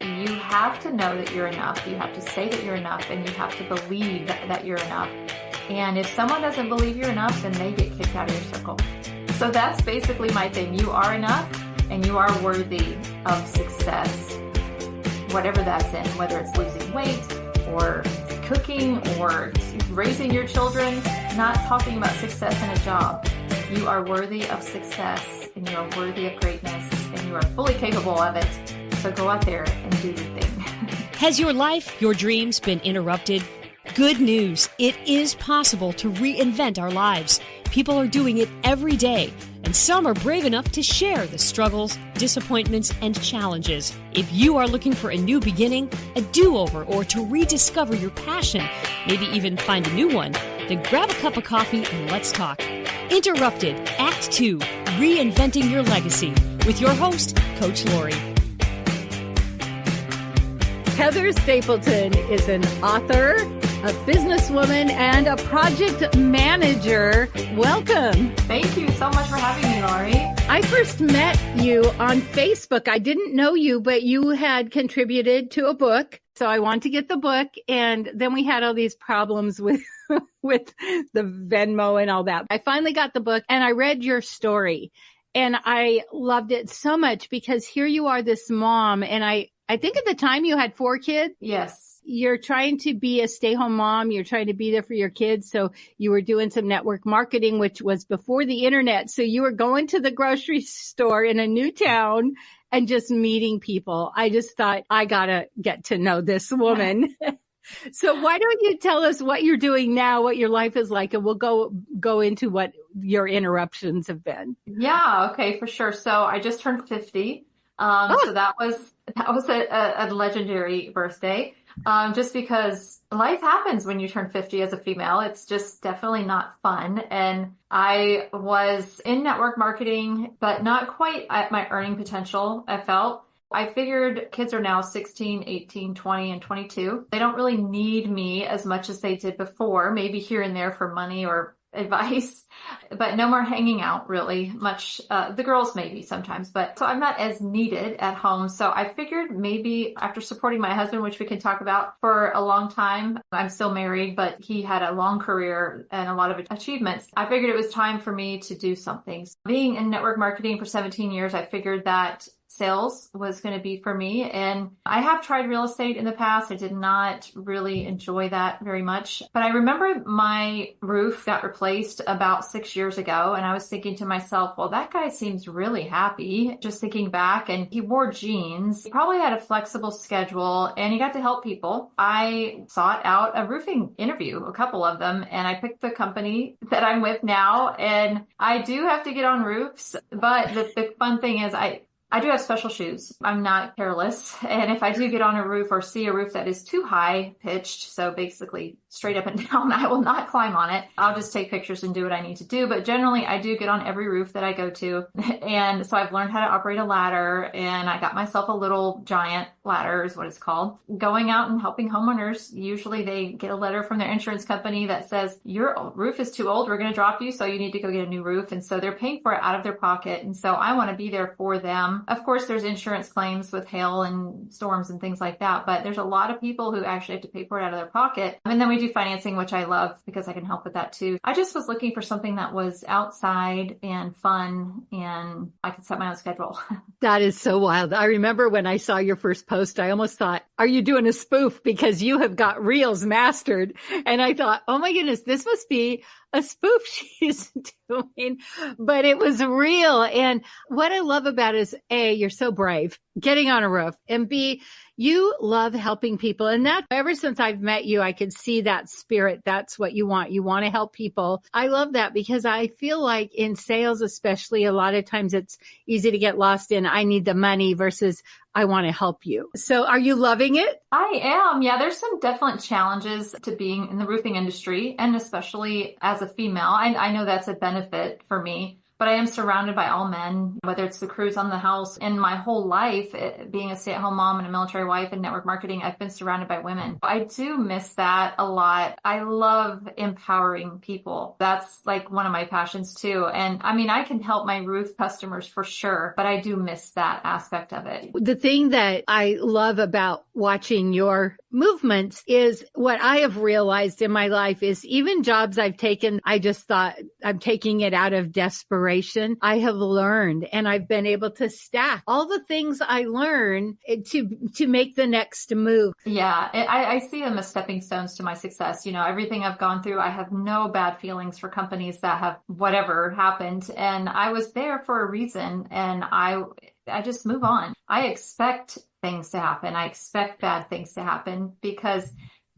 You have to know that you're enough. You have to say that you're enough, and you have to believe that you're enough. And if someone doesn't believe you're enough, then they get kicked out of your circle. So that's basically my thing. You are enough, and you are worthy of success, whatever that's in, whether it's losing weight or cooking or raising your children, not talking about success in a job. You are worthy of success, and you are worthy of greatness, and you are fully capable of it. So go out there and do your thing. Has your life, your dreams been interrupted? Good news. It is possible to reinvent our lives. People are doing it every day, and some are brave enough to share the struggles, disappointments, and challenges. If you are looking for a new beginning, a do-over, or to rediscover your passion, maybe even find a new one, then grab a cup of coffee and let's talk. Interrupted, Act 2, Reinventing Your Legacy, with your host, Coach Lori. Heather Stapleton is an author, a businesswoman, and a project manager. Welcome. Thank you so much for having me, Lori. I first met you on Facebook. I didn't know you, but you had contributed to a book. So I wanted to get the book. And then we had all these problems with the Venmo and all that. I finally got the book and I read your story. And I loved it so much because here you are, this mom, and I think at the time you had 4 kids. Yes. You're trying to be a stay-home mom. You're trying to be there for your kids. So you were doing some network marketing, which was before the internet. So you were going to the grocery store in a new town and just meeting people. I just thought, I gotta get to know this woman. So why don't you tell us what you're doing now, what your life is like, and we'll go into what your interruptions have been. Yeah. Okay. For sure. So I just turned 50. So that was a legendary birthday. Just because life happens when you turn 50 as a female. It's just definitely not fun. And I was in network marketing, but not quite at my earning potential, I felt. I figured kids are now 16, 18, 20, and 22. They don't really need me as much as they did before, maybe here and there for money or advice, but no more hanging out really much. The girls maybe sometimes, but so I'm not as needed at home. So I figured maybe after supporting my husband, which we can talk about for a long time, I'm still married, but he had a long career and a lot of achievements. I figured it was time for me to do something. Being in network marketing for 17 years, I figured that sales was going to be for me. And I have tried real estate in the past. I did not really enjoy that very much. But I remember my roof got replaced about 6 years ago. And I was thinking to myself, well, that guy seems really happy. Just thinking back, and he wore jeans. He probably had a flexible schedule and he got to help people. I sought out a roofing interview, a couple of them, and I picked the company that I'm with now. And I do have to get on roofs. But the fun thing is I do have special shoes. I'm not careless. And if I do get on a roof or see a roof that is too high pitched, so basically straight up and down, I will not climb on it. I'll just take pictures and do what I need to do. But generally, I do get on every roof that I go to. And so I've learned how to operate a ladder, and I got myself a little giant ladder is what it's called. Going out and helping homeowners, usually they get a letter from their insurance company that says, your roof is too old, we're going to drop you, so you need to go get a new roof. And so they're paying for it out of their pocket. And so I want to be there for them. Of course, there's insurance claims with hail and storms and things like that, but there's a lot of people who actually have to pay for it out of their pocket. And then we do financing, which I love because I can help with that too. I just was looking for something that was outside and fun, and I could set my own schedule. That is so wild. I remember when I saw your first post, I almost thought, are you doing a spoof? Because you have got reels mastered. And I thought, oh my goodness, this must be a spoof she's doing, but it was real. And what I love about it is A, you're so brave getting on a roof, and B, you love helping people. And that ever since I've met you, I could see that spirit. That's what you want. You want to help people. I love that because I feel like in sales, especially, a lot of times it's easy to get lost in, I need the money versus I want to help you. So are you loving it? I am. Yeah, there's some definite challenges to being in the roofing industry, and especially as a female. I know that's a benefit for me. but I am surrounded by all men, whether it's the crews on the house. And my whole life, being a stay-at-home mom and a military wife and network marketing, I've been surrounded by women. I do miss that a lot. I love empowering people. That's like one of my passions too. And I mean, I can help my Ruth customers for sure, but I do miss that aspect of it. The thing that I love about watching your movements is what I have realized in my life is even jobs I've taken, I just thought I'm taking it out of desperation. I have learned and I've been able to stack all the things I learn to make the next move. Yeah, I see them as stepping stones to my success. You know, everything I've gone through, I have no bad feelings for companies that have whatever happened. And I was there for a reason, and I just move on. I expect things to happen. I expect bad things to happen because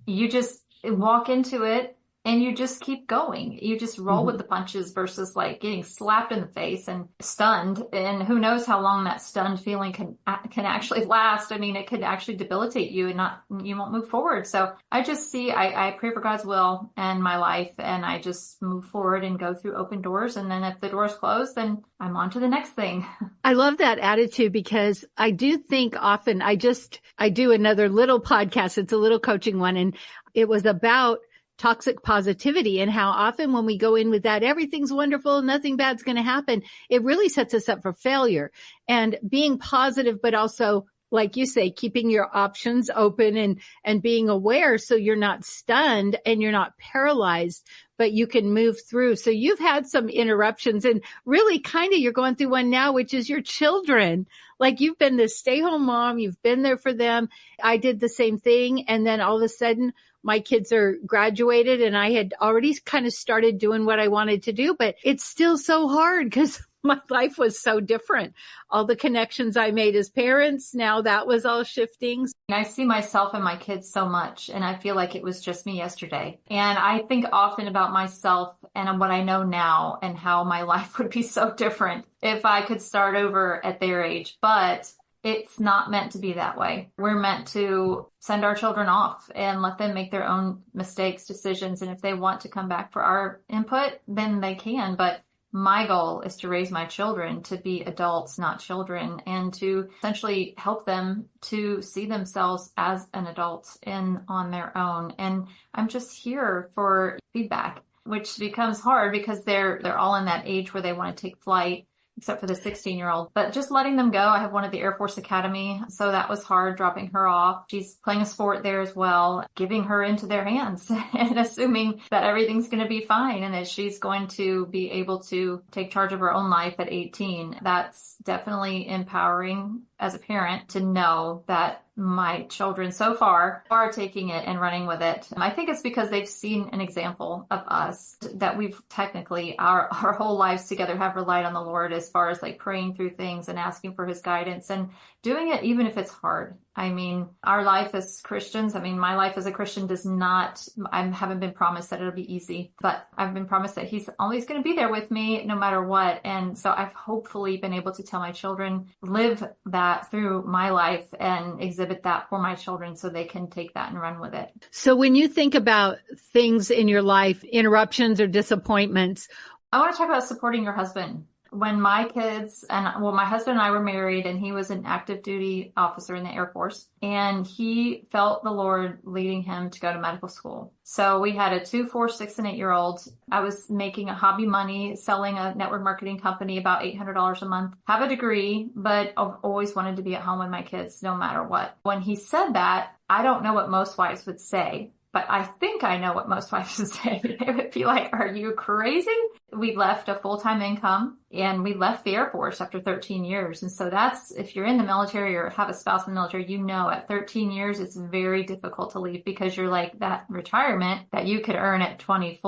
you just walk into it and you just keep going. You just roll with the punches versus like getting slapped in the face and stunned. And who knows how long that stunned feeling can actually last. I mean, it could actually debilitate you and you won't move forward. So I just see, I pray for God's will in my life, and I just move forward and go through open doors. And then if the door's closed, then I'm on to the next thing. I love that attitude because I do think often I do another little podcast. It's a little coaching one, and it was about toxic positivity and how often when we go in with that, everything's wonderful, nothing bad's going to happen. It really sets us up for failure. And being positive, but also, like you say, keeping your options open and being aware so you're not stunned and you're not paralyzed, but you can move through. So you've had some interruptions, and really kind of you're going through one now, which is your children. Like you've been this stay-home mom, you've been there for them. I did the same thing. And then all of a sudden my kids are graduated and I had already kind of started doing what I wanted to do, but it's still so hard because my life was so different. All the connections I made as parents, now that was all shifting. I see myself and my kids so much, and I feel like it was just me yesterday. And I think often about myself and what I know now and how my life would be so different if I could start over at their age. But it's not meant to be that way. We're meant to send our children off and let them make their own mistakes, decisions. And if they want to come back for our input, then they can. But my goal is to raise my children to be adults, not children, and to essentially help them to see themselves as an adult and on their own. And I'm just here for feedback, which becomes hard because they're all in that age where they want to take flight, except for the 16-year-old. But just letting them go. I have one at the Air Force Academy, so that was hard, dropping her off. She's playing a sport there as well, giving her into their hands and assuming that everything's going to be fine and that she's going to be able to take charge of her own life at 18. That's definitely empowering as a parent to know that my children so far are taking it and running with it. I think it's because they've seen an example of us that we've technically our whole lives together have relied on the Lord as far as like praying through things and asking for his guidance and doing it even if it's hard. I mean, our life as Christians, my life as a Christian I haven't been promised that it'll be easy, but I've been promised that he's always going to be there with me no matter what. And so I've hopefully been able to tell my children, live that through my life and exhibit that for my children so they can take that and run with it. So when you think about things in your life, interruptions or disappointments, I want to talk about supporting your husband. When my husband and I were married, and he was an active duty officer in the Air Force, and he felt the Lord leading him to go to medical school. So we had a 2, 4, 6, and 8-year-old. I was making a hobby money, selling a network marketing company, about $800 a month, have a degree, but I've always wanted to be at home with my kids no matter what. When he said that, I don't know what most wives would say, but I think I know what most wives would say. They would be like, are you crazy? We left a full-time income and we left the Air Force after 13 years. And so that's, if you're in the military or have a spouse in the military, at 13 years, it's very difficult to leave because you're like that retirement that you could earn at 20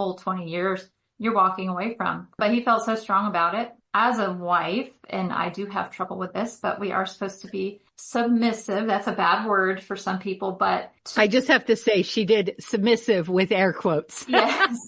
years, you're walking away from. But he felt so strong about it. As a wife, and I do have trouble with this, but we are supposed to be submissive. That's a bad word for some people, but I just have to say she did submissive with air quotes. Yes.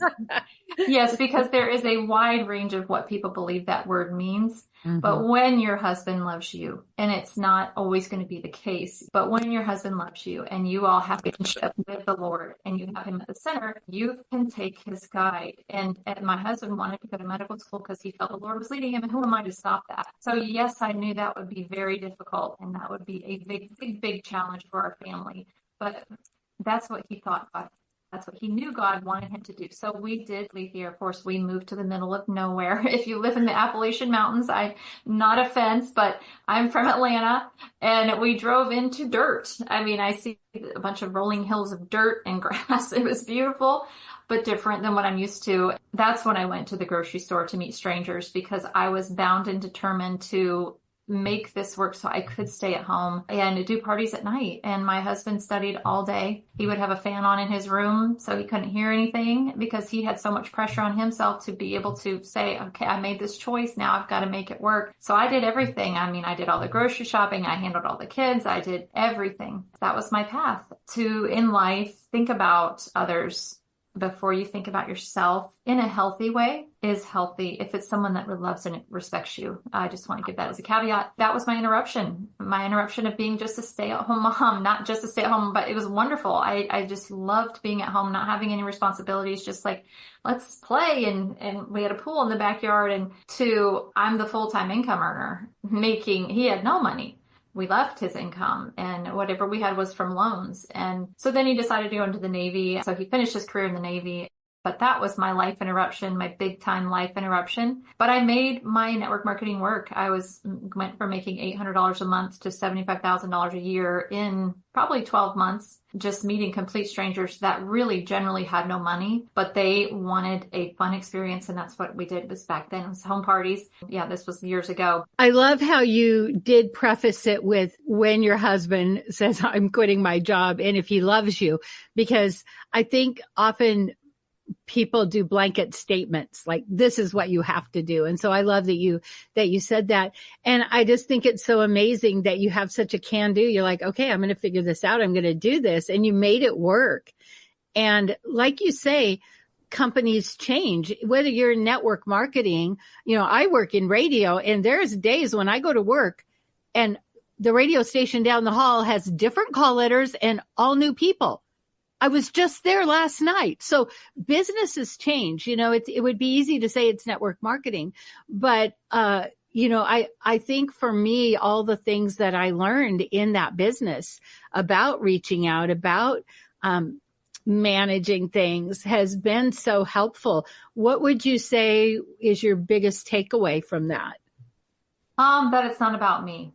Yes, because there is a wide range of what people believe that word means. Hmm. But when your husband loves you, and it's not always going to be the case, but when your husband loves you and you all have a relationship with the Lord and you have him at the center, you can take his guide. And my husband wanted to go to medical school because he felt the Lord was leading him, and who am I to stop that? So yes, I knew that would be very difficult and that would be a big, big, big challenge for our family. But that's what he thought God, that's what he knew God wanted him to do. So we did leave the Air Force. We moved to the middle of nowhere. If you live in the Appalachian Mountains, not offense, but I'm from Atlanta and we drove into dirt. I mean, I see a bunch of rolling hills of dirt and grass. It was beautiful, but different than what I'm used to. That's when I went to the grocery store to meet strangers because I was bound and determined to make this work so I could stay at home and do parties at night. And my husband studied all day. He would have a fan on in his room so he couldn't hear anything because he had so much pressure on himself to be able to say, okay, I made this choice. Now I've got to make it work. So I did everything. I mean, I did all the grocery shopping. I handled all the kids. I did everything. That was my path to, in life, think about others before you think about yourself in a healthy way is healthy if it's someone that loves and respects you. I just want to give that as a caveat. That was my interruption of being just a stay-at-home mom, not just a stay-at-home, but it was wonderful. I just loved being at home, not having any responsibilities, just like, let's play. And we had a pool in the backyard and I'm the full-time income earner he had no money. We left his income and whatever we had was from loans. And so then he decided to go into the Navy. So he finished his career in the Navy. But that was my life interruption, my big time life interruption. But I made my network marketing work. Went from making $800 a month to $75,000 a year in probably 12 months, just meeting complete strangers that really generally had no money, but they wanted a fun experience. And that's what we did was back then. It was home parties. Yeah, this was years ago. I love how you did preface it with when your husband says, I'm quitting my job and if he loves you, because I think often people do blanket statements like this is what you have to do. And so I love that you said that. And I just think it's so amazing that you have such a can do. You're like, okay, I'm going to figure this out. I'm going to do this. And you made it work. And like you say, companies change, whether you're in network marketing, I work in radio and there's days when I go to work and the radio station down the hall has different call letters and all new people. I was just there last night. So businesses change. It would be easy to say it's network marketing, but, I think for me, all the things that I learned in that business about reaching out, about, managing things has been so helpful. What would you say is your biggest takeaway from that? That it's not about me.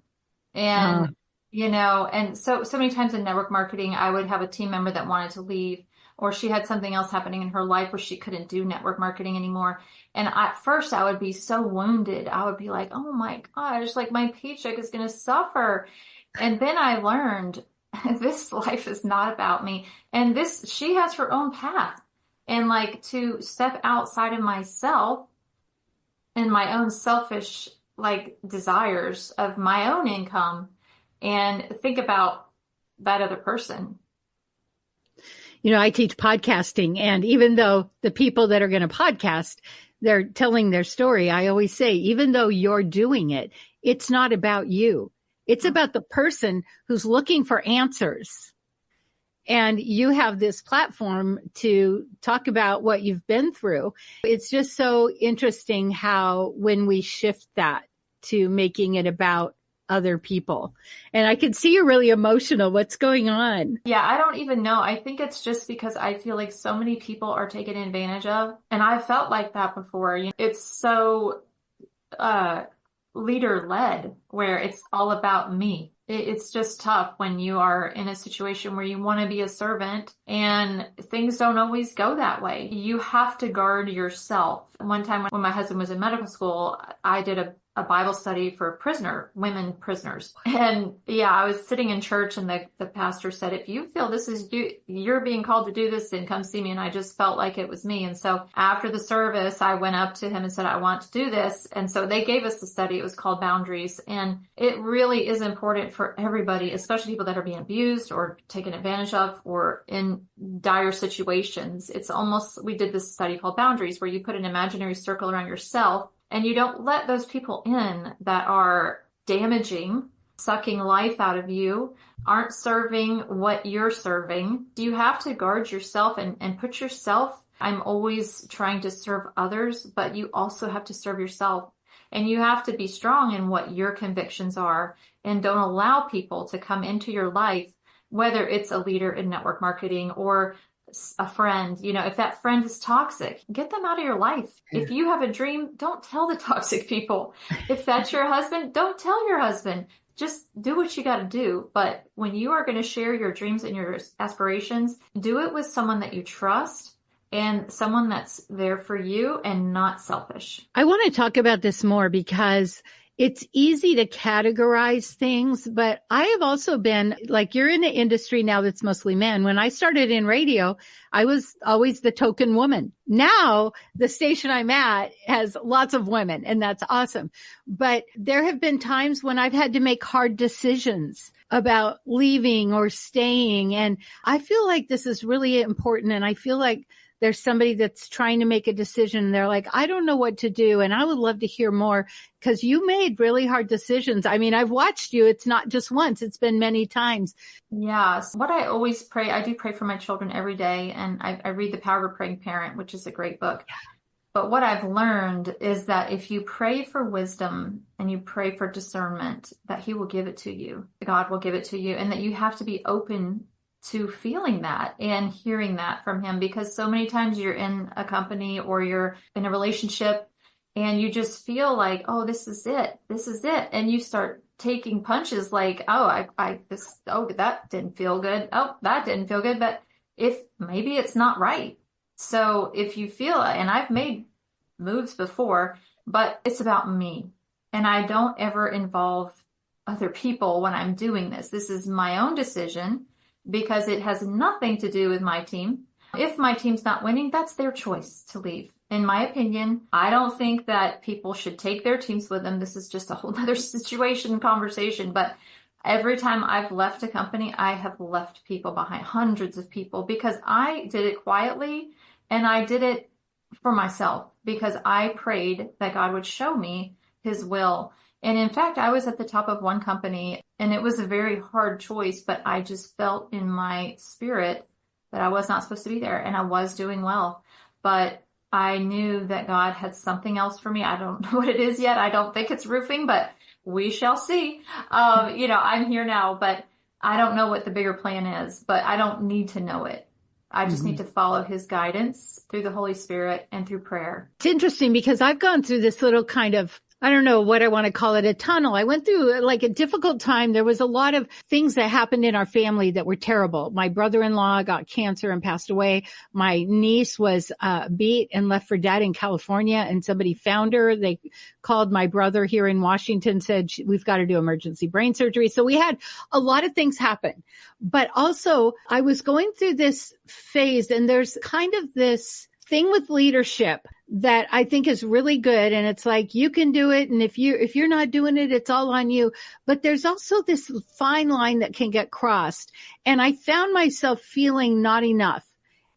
And and so many times in network marketing, I would have a team member that wanted to leave, or she had something else happening in her life where she couldn't do network marketing anymore. And at first I would be so wounded. I would be like, oh my gosh, like my paycheck is going to suffer. And then I learned this life is not about me. And she has her own path. And like to step outside of myself and my own selfish like desires of my own income and think about that other person. I teach podcasting, and even though the people that are going to podcast, they're telling their story, I always say, even though you're doing it, it's not about you. It's about the person who's looking for answers. And you have this platform to talk about what you've been through. It's just so interesting how when we shift that to making it about other people. And I can see you're really emotional. What's going on? Yeah, I don't even know. I think it's just because I feel like so many people are taken advantage of. And I felt like that before. It's so leader led where it's all about me. It's just tough when you are in a situation where you want to be a servant and things don't always go that way. You have to guard yourself. One time when my husband was in medical school, I did a a Bible study for women prisoners. And yeah, I was sitting in church and the pastor said, if you feel this is you're being called to do this, then come see me. And I just felt like it was me. And so after the service, I went up to him and said, I want to do this. And so they gave us the study. It was called Boundaries. And it really is important for everybody, especially people that are being abused or taken advantage of or in dire situations. It's almost, we did this study called Boundaries, where you put an imaginary circle around yourself and you don't let those people in that are damaging, sucking life out of you, aren't serving what you're serving. You have to guard yourself and put yourself. I'm always trying to serve others, but you also have to serve yourself. And you have to be strong in what your convictions are and don't allow people to come into your life, whether it's a leader in network marketing or a friend. If that friend is toxic, get them out of your life. If you have a dream, don't tell the toxic people. If that's your husband, don't tell your husband. Just do what you got to do. But when you are going to share your dreams and your aspirations, do it with someone that you trust and someone that's there for you and not selfish. I want to talk about this more because it's easy to categorize things, but I have also been, like, you're in an industry now that's mostly men. When I started in radio, I was always the token woman. Now the station I'm at has lots of women, and that's awesome. But there have been times when I've had to make hard decisions about leaving or staying. And I feel like this is really important. And I feel like there's somebody that's trying to make a decision. They're like, I don't know what to do. And I would love to hear more because you made really hard decisions. I mean, I've watched you. It's not just once. It's been many times. Yes. What I always pray, I do pray for my children every day. And I read The Power of a Praying Parent, which is a great book. But what I've learned is that if you pray for wisdom and you pray for discernment, that he will give it to you. God will give it to you. And that you have to be open to feeling that and hearing that from him, because so many times you're in a company or you're in a relationship and you just feel like, oh, this is it. And you start taking punches like, oh, that didn't feel good. Oh, that didn't feel good. But if maybe it's not right. So if you feel, and I've made moves before, but it's about me and I don't ever involve other people when I'm doing this. This is my own decision, because it has nothing to do with my team. If my team's not winning, that's their choice to leave. In my opinion, I don't think that people should take their teams with them. This is just a whole other conversation. But every time I've left a company, I have left people behind, hundreds of people, because I did it quietly and I did it for myself because I prayed that God would show me his will. And in fact, I was at the top of one company and it was a very hard choice, but I just felt in my spirit that I was not supposed to be there and I was doing well. But I knew that God had something else for me. I don't know what it is yet. I don't think it's roofing, but we shall see. I'm here now, but I don't know what the bigger plan is, but I don't need to know it. I just need to follow his guidance through the Holy Spirit and through prayer. It's interesting because I've gone through this little kind of, I don't know what I want to call it, a tunnel. I went through like a difficult time. There was a lot of things that happened in our family that were terrible. My brother-in-law got cancer and passed away. My niece was beat and left for dead in California, and somebody found her. They called my brother here in Washington, said, we've got to do emergency brain surgery. So we had a lot of things happen. But also I was going through this phase, and there's kind of this thing with leadership that I think is really good. And it's like, you can do it. And if you're not doing it, it's all on you. But there's also this fine line that can get crossed. And I found myself feeling not enough.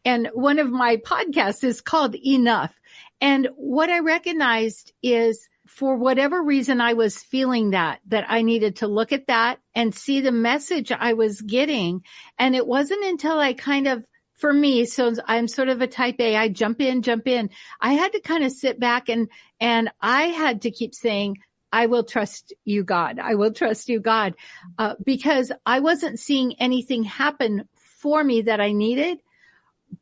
And one of my podcasts is called Enough. And what I recognized is, for whatever reason, I was feeling that I needed to look at that and see the message I was getting. And it wasn't until I kind of, for me, so I'm sort of a type A, I jump in. I had to kind of sit back and I had to keep saying, I will trust you, God. I will trust you, God, because I wasn't seeing anything happen for me that I needed.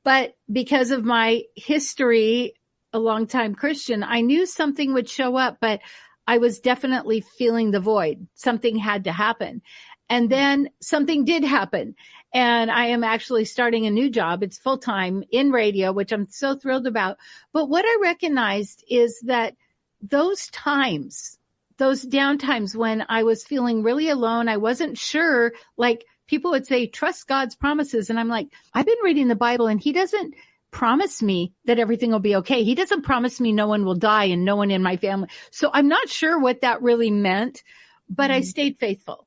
But because of my history, a longtime Christian, I knew something would show up, but I was definitely feeling the void. Something had to happen. And then something did happen. And I am actually starting a new job. It's full-time in radio, which I'm so thrilled about. But what I recognized is that those times those downtimes when I was feeling really alone, I wasn't sure, like people would say, trust God's promises. And I'm like, I've been reading the Bible and he doesn't promise me that everything will be okay. He doesn't promise me no one will die and no one in my family. So I'm not sure what that really meant, but I stayed faithful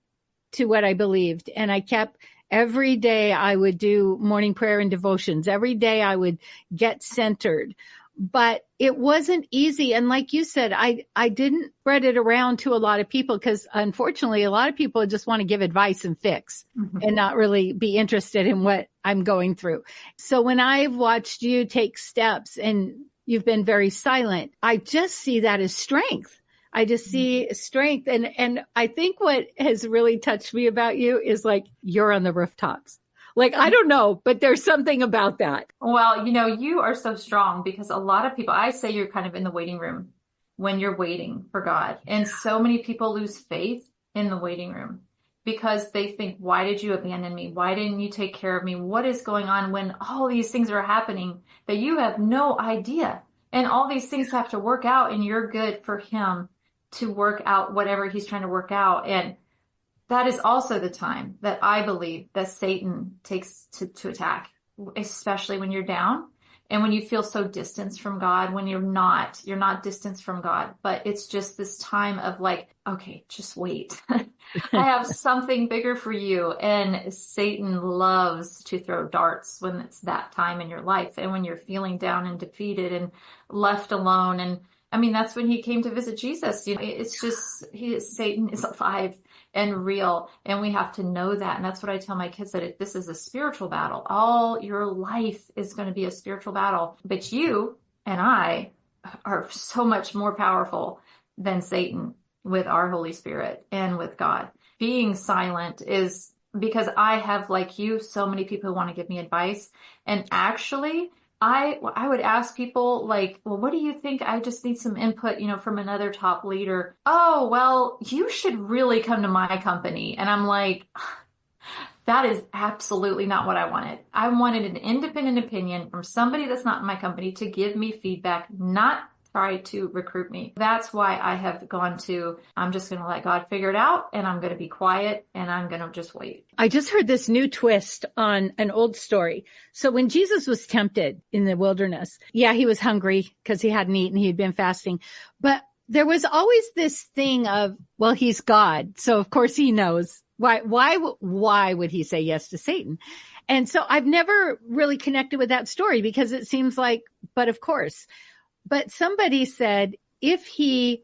to what I believed. And I kept every day I would do morning prayer and devotions. Every day I would get centered. But it wasn't easy. And like you said, I didn't spread it around to a lot of people because unfortunately, a lot of people just want to give advice and fix and not really be interested in what I'm going through. So when I've watched you take steps and you've been very silent, I just see that as strength. I just see strength. And I think what has really touched me about you is like, you're on the rooftops. Like, I don't know, but there's something about that. Well, you are so strong because a lot of people, I say you're kind of in the waiting room when you're waiting for God. And so many people lose faith in the waiting room because they think, why did you abandon me? Why didn't you take care of me? What is going on when all these things are happening that you have no idea? And all these things have to work out and you're good for him to work out whatever he's trying to work out. And that is also the time that I believe that Satan takes to attack, especially when you're down and when you feel so distanced from God, when you're not distanced from God, but it's just this time of like, okay, just wait. I have something bigger for you. And Satan loves to throw darts when it's that time in your life and when you're feeling down and defeated and left alone. And I mean, that's when he came to visit Jesus. It's just, Satan is alive and real. And we have to know that. And that's what I tell my kids, that this is a spiritual battle. All your life is going to be a spiritual battle. But you and I are so much more powerful than Satan with our Holy Spirit and with God. Being silent is because I have, like you, so many people who want to give me advice. And actually, I would ask people like, well, what do you think? I just need some input, from another top leader. Oh, well, you should really come to my company. And I'm like, that is absolutely not what I wanted. I wanted an independent opinion from somebody that's not in my company to give me feedback, not try to recruit me. That's why I have gone to, I'm just going to let God figure it out and I'm going to be quiet and I'm going to just wait. I just heard this new twist on an old story. So when Jesus was tempted in the wilderness, he was hungry because he hadn't eaten. He had been fasting, but there was always this thing of, well, he's God. So of course he knows why would he say yes to Satan? And so I've never really connected with that story because it seems like, but of course. But somebody said if he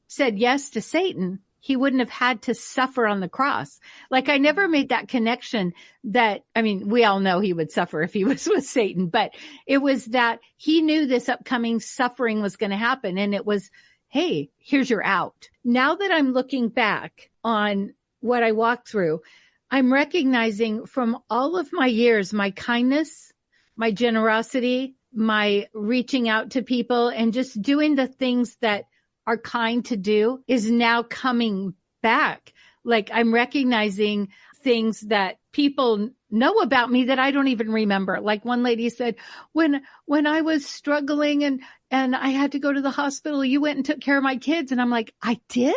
said yes to Satan, he wouldn't have had to suffer on the cross. Like I never made that connection we all know he would suffer if he was with Satan, but it was that he knew this upcoming suffering was going to happen. And it was, hey, here's your out. Now that I'm looking back on what I walked through, I'm recognizing from all of my years, my kindness, my generosity, my reaching out to people and just doing the things that are kind to do is now coming back. Like I'm recognizing things that people know about me that I don't even remember. Like one lady said, when I was struggling and I had to go to the hospital, you went and took care of my kids. And I'm like, I did?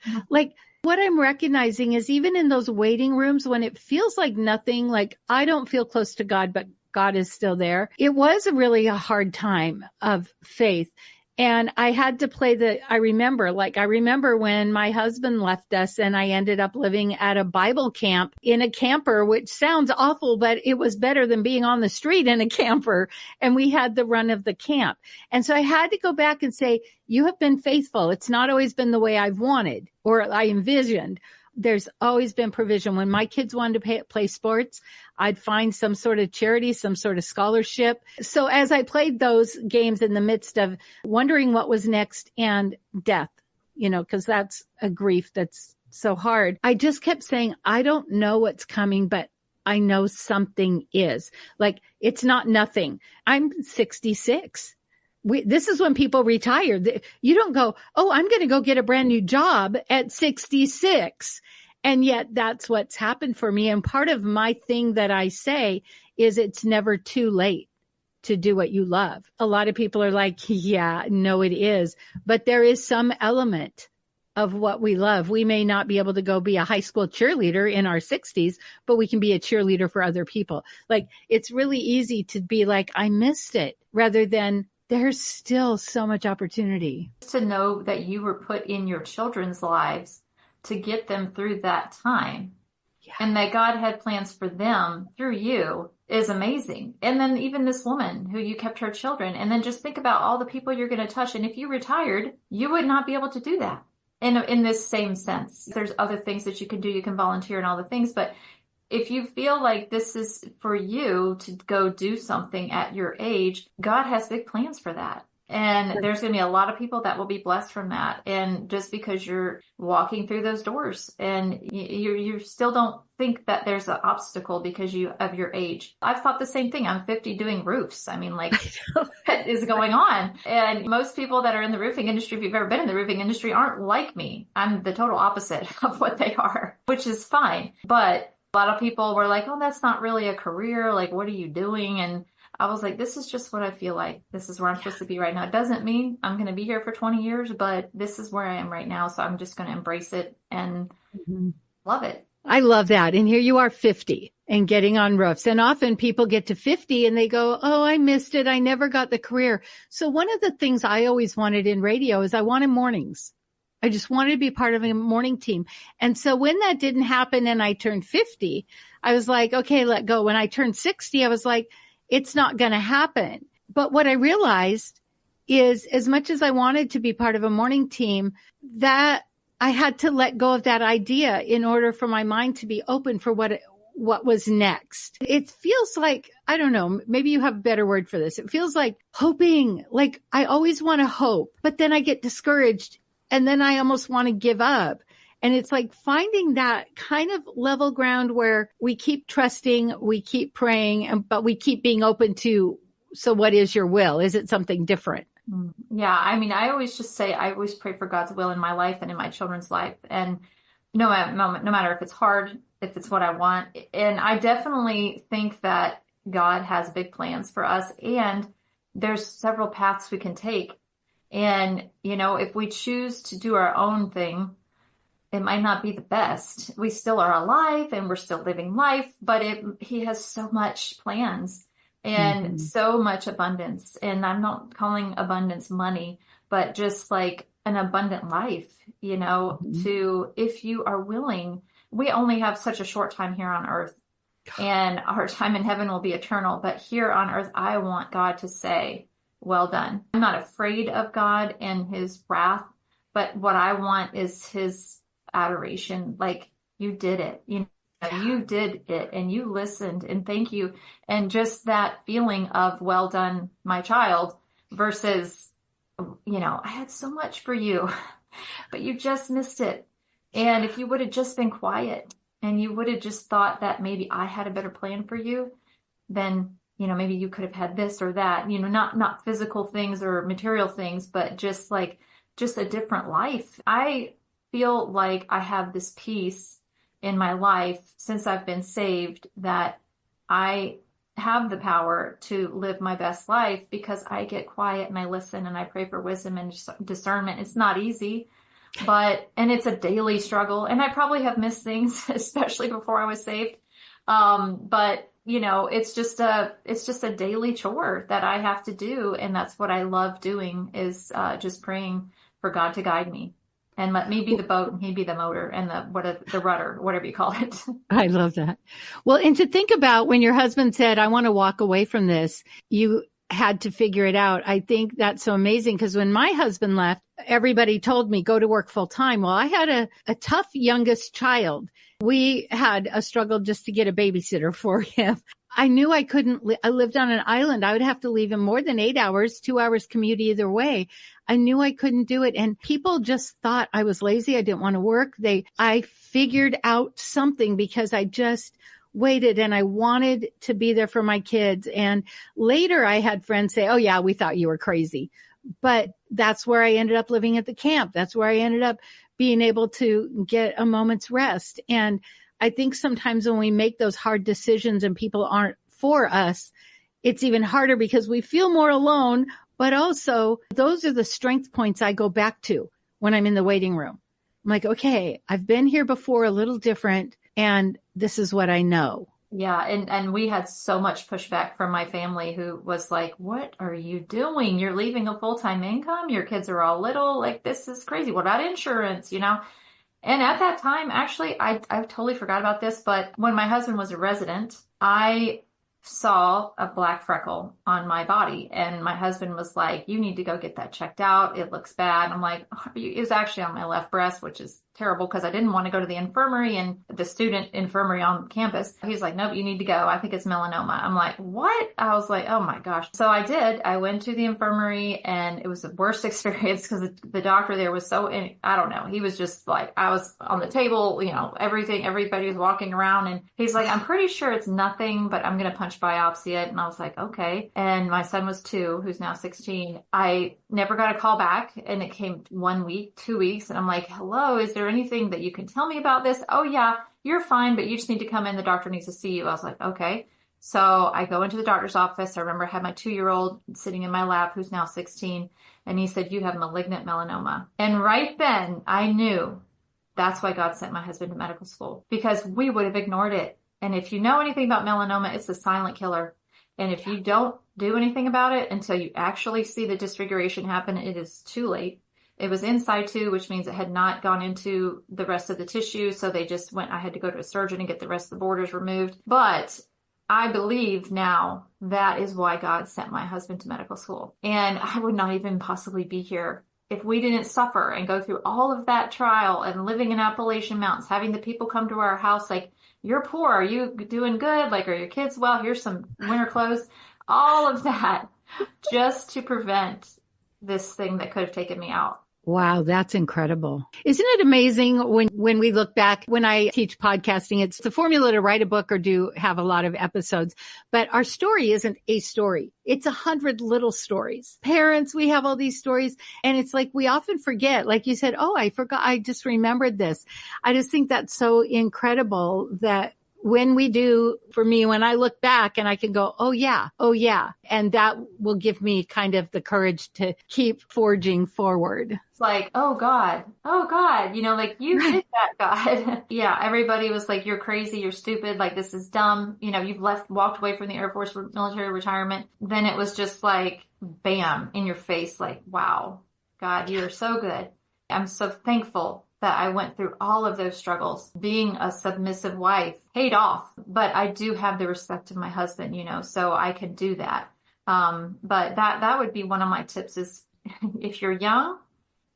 Mm-hmm. Like what I'm recognizing is even in those waiting rooms, when it feels like nothing, like I don't feel close to God, but God is still there. It was really a hard time of faith. And I had to I remember when my husband left us and I ended up living at a Bible camp in a camper, which sounds awful, but it was better than being on the street in a camper. And we had the run of the camp. And so I had to go back and say, you have been faithful. It's not always been the way I've wanted or I envisioned. There's always been provision. When my kids wanted to play sports, I'd find some sort of charity, some sort of scholarship. So as I played those games in the midst of wondering what was next and death, because that's a grief that's so hard, I just kept saying, I don't know what's coming, but I know something is. Like, it's not nothing. I'm 66. This is when people retire. You don't go, oh, I'm going to go get a brand new job at 66. And yet that's what's happened for me. And part of my thing that I say is it's never too late to do what you love. A lot of people are like, yeah, no, it is. But there is some element of what we love. We may not be able to go be a high school cheerleader in our 60s, but we can be a cheerleader for other people. Like, it's really easy to be like, I missed it, rather than there's still so much opportunity. To know that you were put in your children's lives to get them through that time, and that God had plans for them through you is amazing. And then even this woman who you kept her children, and then just think about all the people you're going to touch. And if you retired, you would not be able to do that in this same sense. There's other things that you can do. You can volunteer and all the things, but if you feel like this is for you to go do something at your age, God has big plans for that. And there's going to be a lot of people that will be blessed from that. And just because you're walking through those doors and you still don't think that there's an obstacle because of your age. I've thought the same thing. I'm 50 doing roofs. I mean, like, what is going on? And most people that are in the roofing industry, if you've ever been in the roofing industry, aren't like me. I'm the total opposite of what they are, which is fine. But a lot of people were like, oh, that's not really a career. Like, what are you doing? And I was like, this is just what I feel like. This is where I'm supposed to be right now. It doesn't mean I'm going to be here for 20 years, but this is where I am right now. So I'm just going to embrace it and love it. I love that. And here you are 50 and getting on roofs. And often people get to 50 and they go, oh, I missed it. I never got the career. So one of the things I always wanted in radio is I wanted mornings. I just wanted to be part of a morning team. And so when that didn't happen and I turned 50, I was like, okay, let go. When I turned 60, I was like, it's not going to happen. But what I realized is, as much as I wanted to be part of a morning team, that I had to let go of that idea in order for my mind to be open for what was next. It feels like, I don't know, maybe you have a better word for this. It feels like hoping, like I always want to hope, but then I get discouraged and then I almost want to give up. And it's like finding that kind of level ground where we keep trusting, we keep praying, but we keep being open to, so what is your will? Is it something different? Yeah. I mean, I always just say, I always pray for God's will in my life and in my children's life. And no matter if it's hard, if it's what I want. And I definitely think that God has big plans for us, and there's several paths we can take. And, if we choose to do our own thing, it might not be the best. We still are alive and we're still living life, but he has so much plans and so much abundance. And I'm not calling abundance money, but just like an abundant life, to, if you are willing. We only have such a short time here on earth, and our time in heaven will be eternal. But here on earth, I want God to say, well done. I'm not afraid of God and his wrath, but what I want is his adoration. Like, you did it, you did it, and you listened, and thank you. And just that feeling of, well done, my child, versus, I had so much for you, but you just missed it. And if you would have just been quiet and you would have just thought that maybe I had a better plan for you, then, maybe you could have had this or that, not physical things or material things, but just a different life. I feel like I have this peace in my life since I've been saved, that I have the power to live my best life because I get quiet and I listen and I pray for wisdom and discernment. It's not easy, and it's a daily struggle. And I probably have missed things, especially before I was saved. But it's just a daily chore that I have to do. And that's what I love doing, is just praying for God to guide me and let me be the boat and he be the motor and the rudder, whatever you call it. I love that. Well, and to think about when your husband said, I want to walk away from this, you had to figure it out. I think that's so amazing, because when my husband left, everybody told me, go to work full time. Well, I had a tough youngest child. We had a struggle just to get a babysitter for him. I knew I couldn't, I lived on an island. I would have to leave him more than 8 hours, 2 hours commute either way. I knew I couldn't do it. And people just thought I was lazy. I didn't want to work. I figured out something because I just waited and I wanted to be there for my kids. And later I had friends say, oh yeah, we thought you were crazy. But that's where I ended up living at the camp. That's where I ended up being able to get a moment's rest. And I think sometimes when we make those hard decisions and people aren't for us, it's even harder because we feel more alone. But also, those are the strength points I go back to when I'm in the waiting room. I'm like, okay, I've been here before, a little different, and this is what I know. Yeah, and we had so much pushback from my family who was like, "What are you doing? You're leaving a full-time income. Your kids are all little. Like, this is crazy. What about insurance?" And at that time, actually, I totally forgot about this, but when my husband was a resident, I saw a black freckle on my body. And my husband was like, "You need to go get that checked out. It looks bad." I'm like, "Oh, it was actually on my left breast," which is terrible because I didn't want to go to the infirmary and the student infirmary on campus. He's like, "Nope, you need to go. I think it's melanoma." I'm like, "What?" I was like, "Oh my gosh." So I did. I went to the infirmary and it was the worst experience because the doctor there was I don't know. He was just like, I was on the table, everybody was walking around and he's like, "I'm pretty sure it's nothing, but I'm going to punch biopsy it." And I was like, "Okay." And my son was 2, who's now 16. I never got a call back and it came 1 week, 2 weeks. And I'm like, "Hello, is there anything that you can tell me about this?" "Oh yeah, you're fine, but you just need to come in. The doctor needs to see you." I was like, "Okay." So I go into the doctor's office. I remember I had my 2-year-old sitting in my lap, who's now 16. And he said, "You have malignant melanoma." And right then I knew that's why God sent my husband to medical school, because we would have ignored it. And if you know anything about melanoma, it's a silent killer. And if you don't do anything about it until you actually see the disfiguration happen, it is too late. It was in situ, which means it had not gone into the rest of the tissue. So I had to go to a surgeon and get the rest of the borders removed. But I believe now that is why God sent my husband to medical school. And I would not even possibly be here if we didn't suffer and go through all of that trial and living in Appalachian Mountains, having the people come to our house like, "You're poor. Are you doing good? Like, are your kids well? Here's some winter clothes." All of that just to prevent this thing that could have taken me out. Wow, that's incredible. Isn't it amazing when we look back, when I teach podcasting, it's the formula to write a book or have a lot of episodes, but our story isn't a story. It's 100 little stories. Parents, we have all these stories and it's like we often forget, like you said, "Oh, I forgot. I just remembered this." I just think that's so incredible that when we do, for me, when I look back and I can go, "Oh yeah, oh yeah." And that will give me kind of the courage to keep forging forward. It's like, "Oh God, like you did that, God." Yeah, everybody was like, "You're crazy, you're stupid, like this is dumb. You've walked away from the Air Force military retirement." Then it was just like, bam, in your face, like, "Wow, God, you are so good." I'm so thankful that I went through all of those struggles. Being a submissive wife paid off, but I do have the respect of my husband, so I can do that. But that would be one of my tips is if you're young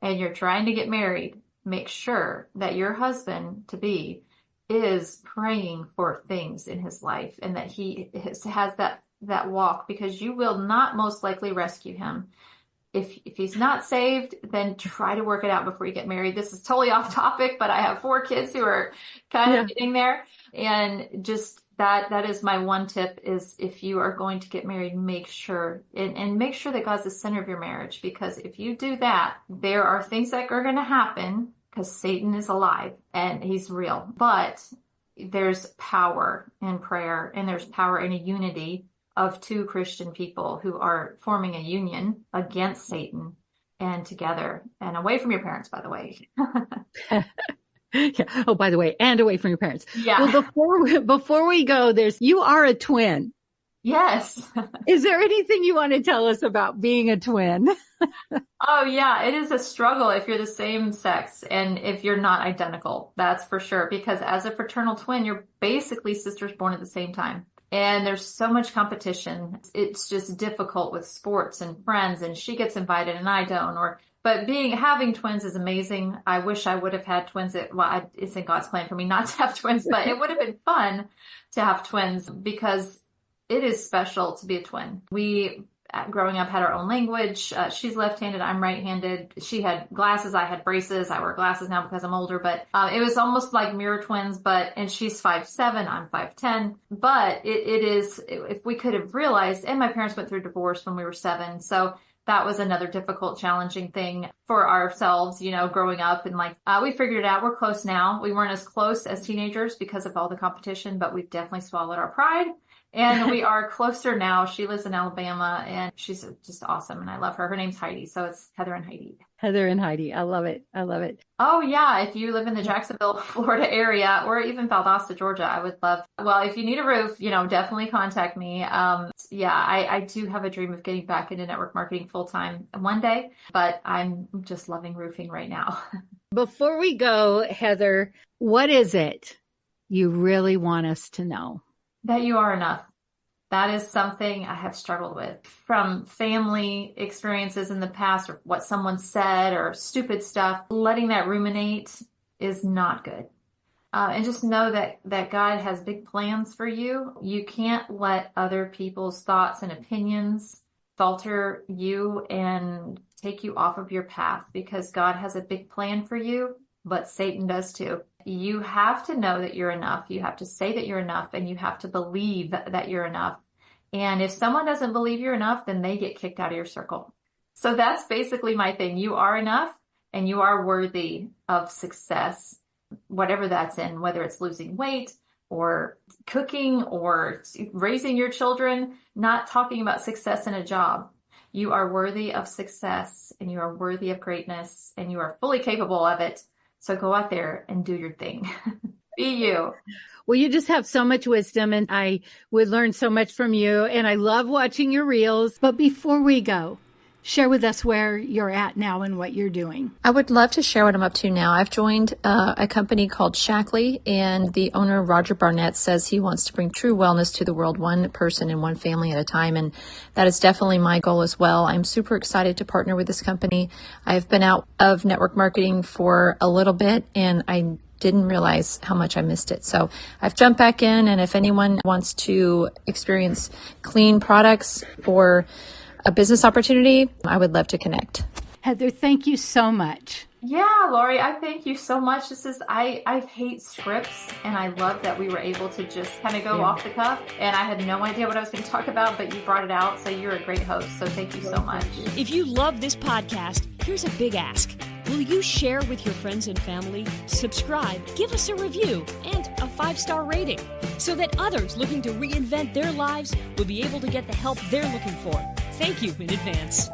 and you're trying to get married, make sure that your husband to be is praying for things in his life and that he has that walk, because you will not most likely rescue him. If he's not saved, then try to work it out before you get married. This is totally off topic, but I have 4 kids who are kind of getting there. And just that is my one tip is if you are going to get married, make sure and make sure that God's the center of your marriage. Because if you do that, there are things that are going to happen because Satan is alive and he's real. But there's power in prayer and there's power in a unity of 2 Christian people who are forming a union against Satan and together and away from your parents, by the way. Yeah. Oh, by the way, and away from your parents. Yeah. Well, before we go, you are a twin. Yes. Is there anything you want to tell us about being a twin? Oh yeah, it is a struggle if you're the same sex and if you're not identical, that's for sure. Because as a fraternal twin, you're basically sisters born at the same time. And there's so much competition. It's just difficult with sports and friends, and she gets invited and I don't. But having twins is amazing. I wish I would have had twins. It's in God's plan for me not to have twins, but it would have been fun to have twins because it is special to be a twin. We, growing up, had our own language. She's left-handed, I'm right-handed. She had glasses, I had braces. I wear glasses now because I'm older, but it was almost like mirror twins, and she's 5'7", I'm 5'10". But it is, if we could have realized, and my parents went through divorce when we were 7, so that was another difficult, challenging thing for ourselves, growing up. And we figured it out. We're close now. We weren't as close as teenagers because of all the competition, but we've definitely swallowed our pride. And we are closer now. She lives in Alabama and she's just awesome. And I love her. Her name's Heidi. So it's Heather and Heidi. Heather and Heidi. I love it. I love it. Oh yeah, if you live in the Jacksonville, Florida area, or even Valdosta, Georgia, I would love. Well, if you need a roof, definitely contact me. Yeah, I do have a dream of getting back into network marketing full time one day, but I'm just loving roofing right now. Before we go, Heather, what is it you really want us to know? That you are enough. That is something I have struggled with from family experiences in the past or what someone said or stupid stuff. Letting that ruminate is not good. And just know that God has big plans for you. You can't let other people's thoughts and opinions falter you and take you off of your path, because God has a big plan for you, but Satan does too. You have to know that you're enough. You have to say that you're enough, and you have to believe that you're enough. And if someone doesn't believe you're enough, then they get kicked out of your circle. So that's basically my thing. You are enough, and you are worthy of success, whatever that's in, whether it's losing weight or cooking or raising your children, not talking about success in a job. You are worthy of success, and you are worthy of greatness, and you are fully capable of it. So go out there and do your thing. Be you. Well, you just have so much wisdom, and I would learn so much from you, and I love watching your reels. But before we go, share with us where you're at now and what you're doing. I would love to share what I'm up to now. I've joined a company called Shackley, and the owner, Roger Barnett, says he wants to bring true wellness to the world, one person and one family at a time. And that is definitely my goal as well. I'm super excited to partner with this company. I've been out of network marketing for a little bit, and I didn't realize how much I missed it. So I've jumped back in, and if anyone wants to experience clean products or a business opportunity, I would love to connect. Heather, thank you so much. Yeah, Lori, I thank you so much. I hate scripts, and I love that we were able to just kind of go off the cuff, and I had no idea what I was going to talk about, but you brought it out, so you're a great host, so thank you so much. If you love this podcast, here's a big ask. Will you share with your friends and family, subscribe, give us a review, and a 5-star rating so that others looking to reinvent their lives will be able to get the help they're looking for? Thank you in advance.